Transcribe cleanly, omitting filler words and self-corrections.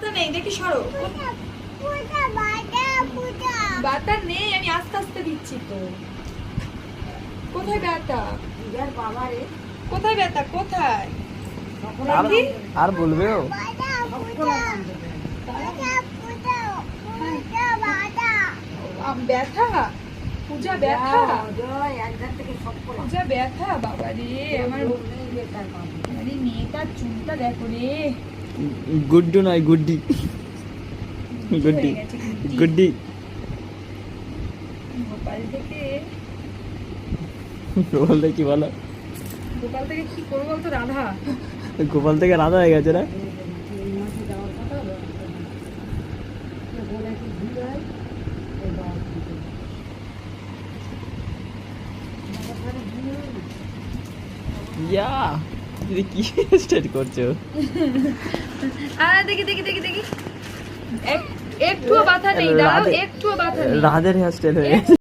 ব্যথা নেই, দেখি সরো। ব্যথা নেই, আমি আস্তে আস্তে দিচ্ছি তো। কোথায় ব্যথা? কোথায় ব্যথা? কোথায়? আর বলবে ও ব্যথা? পূজা ব্যথা? পূজা ব্যথা? বাবা রে, আমার আরে মেয়েটার চুলটা দেখো রে। গুড্ডু নয় গুড্ডি, গুড্ডি গুড্ডি। গোপাল থেকে গোপাল থেকে কি বলো? গোপাল থেকে কি করবো বলতো? রাধা। গোপাল থেকে রাধা হয়ে গেছে না? ইয়া দিদি কি স্টার্ট করছো? দেখি দেখি দেখি দেখি, একটুও ব্যথা নেই, দাঁড়াও, একটুও ব্যথা নেই। রাধের হেয়ার স্টাইল হয়ে গেছে।